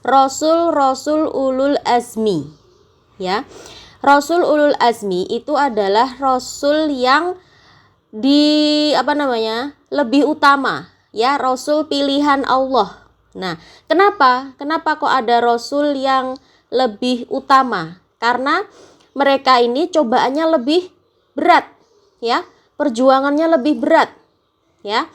rasul-rasul ulul azmi. Ya. Rasul ulul azmi itu adalah rasul yang lebih utama, ya, rasul pilihan Allah. Nah, kenapa kok ada rasul yang lebih utama? Karena mereka ini cobaannya lebih berat, ya, perjuangannya lebih berat, ya,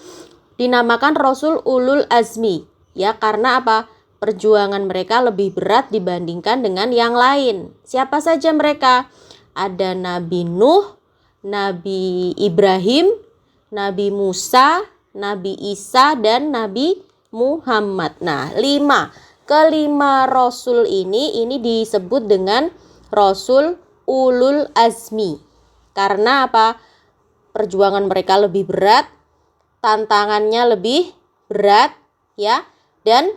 dinamakan rasul ulul azmi, ya, karena apa? Perjuangan mereka lebih berat dibandingkan dengan yang lain. Siapa saja mereka? Ada Nabi Nuh, Nabi Ibrahim, Nabi Musa, Nabi Isa, dan Nabi Muhammad. Nah, kelima rasul ini disebut dengan rasul ulul azmi. Karena apa? Perjuangan mereka lebih berat, tantangannya lebih berat, ya, dan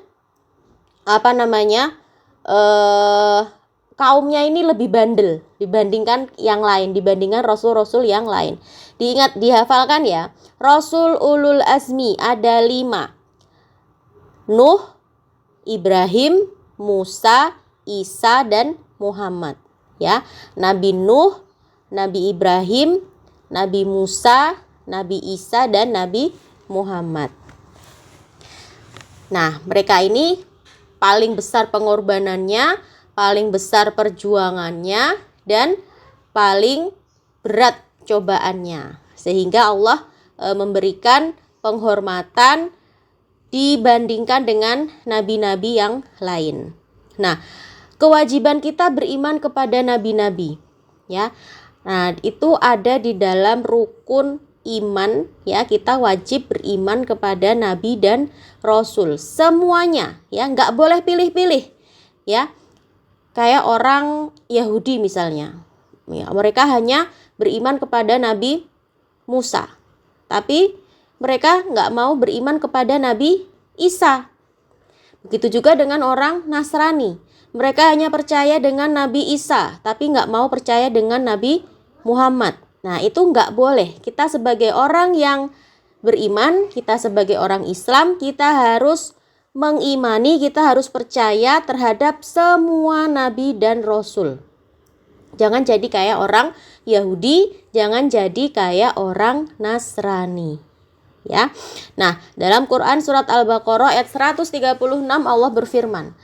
kaumnya ini lebih bandel dibandingkan yang lain, dibandingkan rasul-rasul yang lain. Dihafalkan ya. Rasul ulul azmi ada 5. Nuh, Ibrahim, Musa, Isa, dan Muhammad. Ya, Nabi Nuh, Nabi Ibrahim, Nabi Musa, Nabi Isa, dan Nabi Muhammad. Nah, mereka ini paling besar pengorbanannya, paling besar perjuangannya, dan paling berat cobaannya. Sehingga Allah memberikan penghormatan dibandingkan dengan nabi-nabi yang lain. Nah, kewajiban kita beriman kepada nabi-nabi, ya. Nah, itu ada di dalam rukun iman, ya, kita wajib beriman kepada nabi dan rasul semuanya, ya, nggak boleh pilih-pilih, ya. Kayak orang Yahudi misalnya, ya, mereka hanya beriman kepada Nabi Musa, tapi mereka nggak mau beriman kepada Nabi Isa. Begitu juga dengan orang Nasrani, mereka hanya percaya dengan Nabi Isa, tapi nggak mau percaya dengan Nabi Muhammad. Nah, itu nggak boleh. Kita sebagai orang yang beriman, kita sebagai orang Islam, kita harus mengimani, kita harus percaya terhadap semua nabi dan rasul. Jangan jadi kayak orang Yahudi, jangan jadi kayak orang Nasrani, ya. Nah, dalam Quran surat Al-Baqarah ayat 136 Allah berfirman,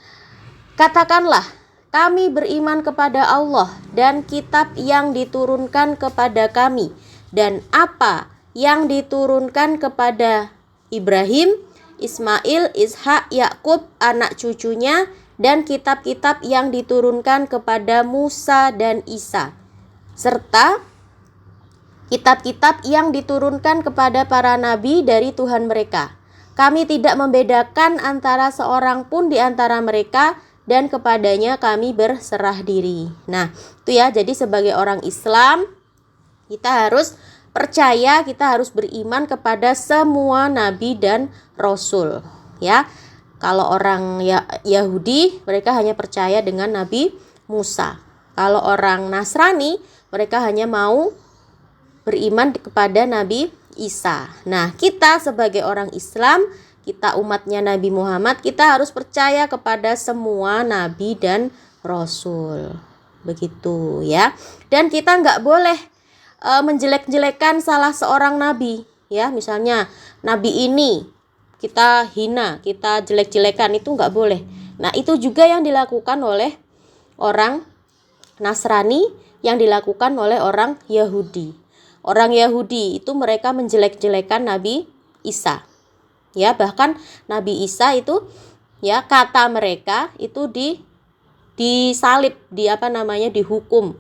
"Katakanlah, kami beriman kepada Allah dan kitab yang diturunkan kepada kami, dan apa yang diturunkan kepada Ibrahim, Ismail, Ishak, Yakub, anak cucunya, dan kitab-kitab yang diturunkan kepada Musa dan Isa, serta kitab-kitab yang diturunkan kepada para nabi dari Tuhan mereka. Kami tidak membedakan antara seorang pun di antara mereka, dan kepadanya kami berserah diri." Nah, itu ya, jadi sebagai orang Islam kita harus percaya, kita harus beriman kepada semua nabi dan rasul, ya. Kalau orang Yahudi, mereka hanya percaya dengan Nabi Musa. Kalau orang Nasrani, mereka hanya mau beriman kepada Nabi Isa. Nah, kita sebagai orang Islam, kita umatnya Nabi Muhammad, kita harus percaya kepada semua nabi dan rasul. Begitu, ya. Dan kita nggak boleh menjelek-jelekan salah seorang nabi, ya. Misalnya nabi ini kita hina, kita jelek-jelekan, itu nggak boleh. Nah, itu juga yang dilakukan oleh orang Nasrani, yang dilakukan oleh orang Yahudi. Orang Yahudi itu mereka menjelek-jelekan Nabi Isa, ya. Bahkan Nabi Isa itu, ya, kata mereka itu disalib, dihukum,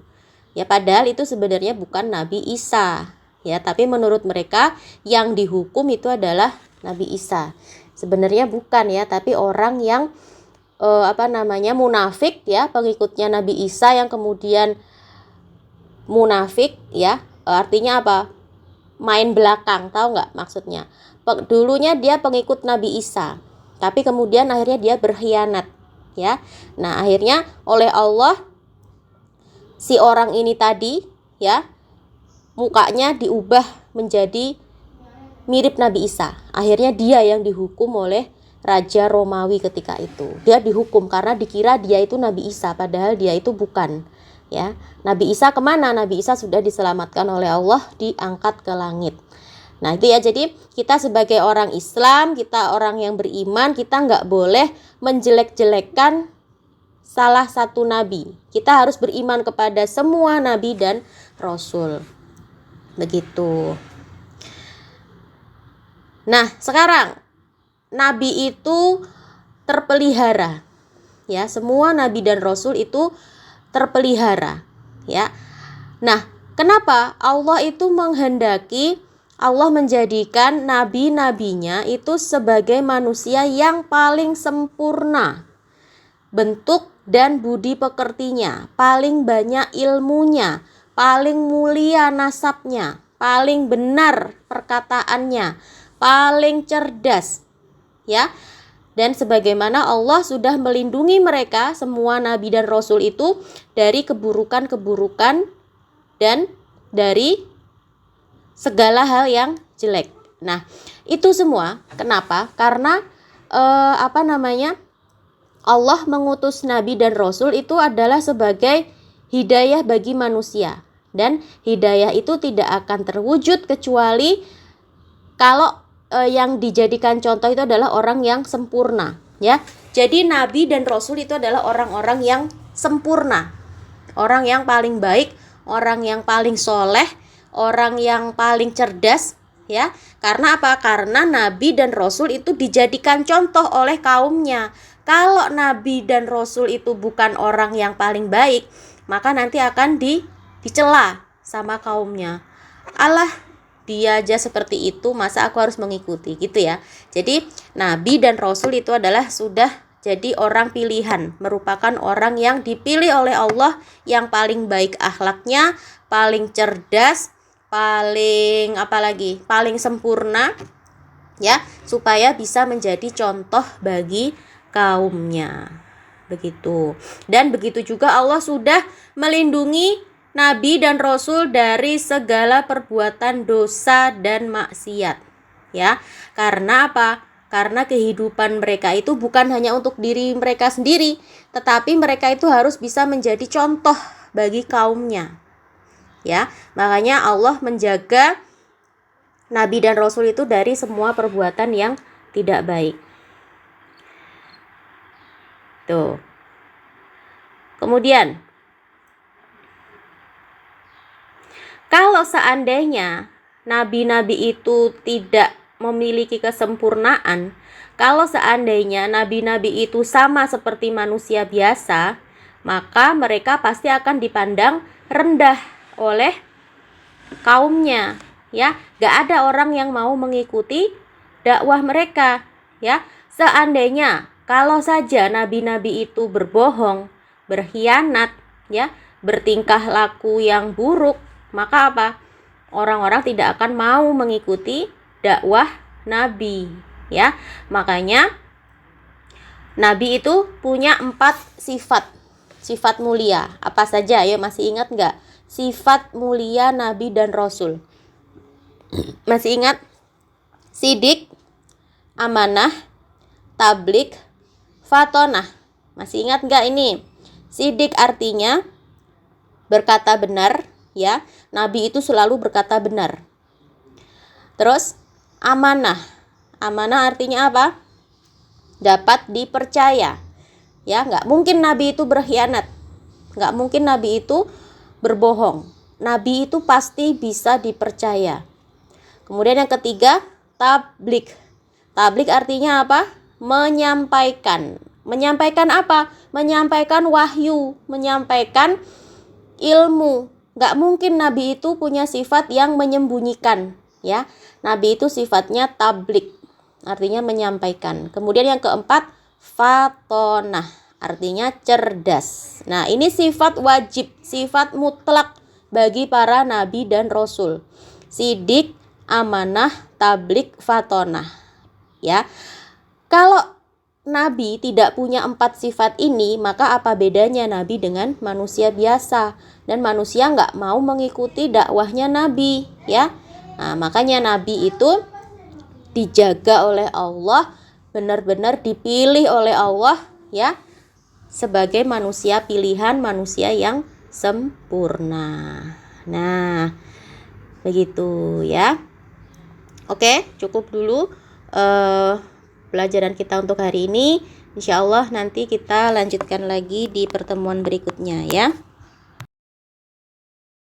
ya, padahal itu sebenarnya bukan Nabi Isa, ya, tapi menurut mereka yang dihukum itu adalah Nabi Isa. Sebenarnya bukan, ya, tapi orang yang munafik, ya, pengikutnya Nabi Isa yang kemudian munafik, ya. Artinya apa? Main belakang, tahu nggak maksudnya? Dulunya dia pengikut Nabi Isa, tapi kemudian akhirnya dia berkhianat, ya. Nah, akhirnya oleh Allah si orang ini tadi, ya, mukanya diubah menjadi mirip Nabi Isa. Akhirnya dia yang dihukum oleh Raja Romawi ketika itu. Dia dihukum karena dikira dia itu Nabi Isa, padahal dia itu bukan. Ya, Nabi Isa kemana? Nabi Isa sudah diselamatkan oleh Allah, diangkat ke langit. Nah itu ya, jadi kita sebagai orang Islam, kita orang yang beriman, kita nggak boleh menjelek-jelekan salah satu nabi. Kita harus beriman kepada semua nabi dan rasul. Begitu. Nah sekarang nabi itu terpelihara. Ya, semua nabi dan rasul itu terpelihara. Ya. Nah, kenapa Allah itu menghendaki, Allah menjadikan nabi-nabinya itu sebagai manusia yang paling sempurna bentuk dan budi pekertinya, paling banyak ilmunya, paling mulia nasabnya, paling benar perkataannya, paling cerdas, ya. Dan sebagaimana Allah sudah melindungi mereka, semua nabi dan rasul itu, dari keburukan-keburukan dan dari segala hal yang jelek. Nah, itu semua kenapa? Karena Allah mengutus nabi dan rasul itu adalah sebagai hidayah bagi manusia. Dan hidayah itu tidak akan terwujud kecuali kalau yang dijadikan contoh itu adalah orang yang sempurna, ya. Jadi nabi dan rasul itu adalah orang-orang yang sempurna, orang yang paling baik, orang yang paling soleh, orang yang paling cerdas, ya. Karena apa? Karena nabi dan rasul itu dijadikan contoh oleh kaumnya. Kalau nabi dan rasul itu bukan orang yang paling baik, maka nanti akan dicela sama kaumnya. Allah, dia aja seperti itu, masa aku harus mengikuti, gitu ya. Jadi nabi dan rasul itu adalah sudah jadi orang pilihan, merupakan orang yang dipilih oleh Allah, yang paling baik akhlaknya, paling cerdas, paling paling sempurna, ya, supaya bisa menjadi contoh bagi kaumnya. Begitu. Dan begitu juga Allah sudah melindungi nabi dan rasul dari segala perbuatan dosa dan maksiat. Ya. Karena apa? Karena kehidupan mereka itu bukan hanya untuk diri mereka sendiri, tetapi mereka itu harus bisa menjadi contoh bagi kaumnya. Ya, makanya Allah menjaga nabi dan rasul itu dari semua perbuatan yang tidak baik. Tuh. Kemudian, kalau seandainya nabi-nabi itu tidak memiliki kesempurnaan, kalau seandainya nabi-nabi itu sama seperti manusia biasa, maka mereka pasti akan dipandang rendah oleh kaumnya, ya. Gak ada orang yang mau mengikuti dakwah mereka, ya. Seandainya kalau saja nabi-nabi itu berbohong, berkhianat, ya, bertingkah laku yang buruk, maka apa? Orang-orang tidak akan mau mengikuti dakwah nabi, ya. Makanya nabi itu punya 4 sifat mulia. Apa saja? Ayo, masih ingat nggak? Sifat mulia nabi dan rasul. Masih ingat? Sidik, amanah, tablik, fatonah. Masih ingat nggak ini? Sidik artinya berkata benar, ya. Nabi itu selalu berkata benar. Terus amanah. Amanah artinya apa? Dapat dipercaya. Ya, nggak mungkin nabi itu berkhianat. Nggak mungkin nabi itu berbohong. Nabi itu pasti bisa dipercaya. Kemudian yang ketiga, tablik. Tablik artinya apa? Menyampaikan. Menyampaikan apa? Menyampaikan wahyu, menyampaikan ilmu. Gak mungkin nabi itu punya sifat yang menyembunyikan, ya. Nabi itu sifatnya tablik, artinya menyampaikan. Kemudian yang keempat, fatonah, artinya cerdas. Nah, ini sifat wajib, sifat mutlak bagi para nabi dan rasul. Sidik, amanah, tablik, fatonah, ya. Kalau nabi tidak punya 4 sifat ini, maka apa bedanya nabi dengan manusia biasa? Dan manusia nggak mau mengikuti dakwahnya nabi, ya. Nah, makanya nabi itu dijaga oleh Allah benar-benar dipilih oleh Allah ya, sebagai manusia pilihan, manusia yang sempurna. Nah, begitu ya. Oke, cukup dulu pelajaran kita untuk hari ini. Insya Allah nanti kita lanjutkan lagi di pertemuan berikutnya ya.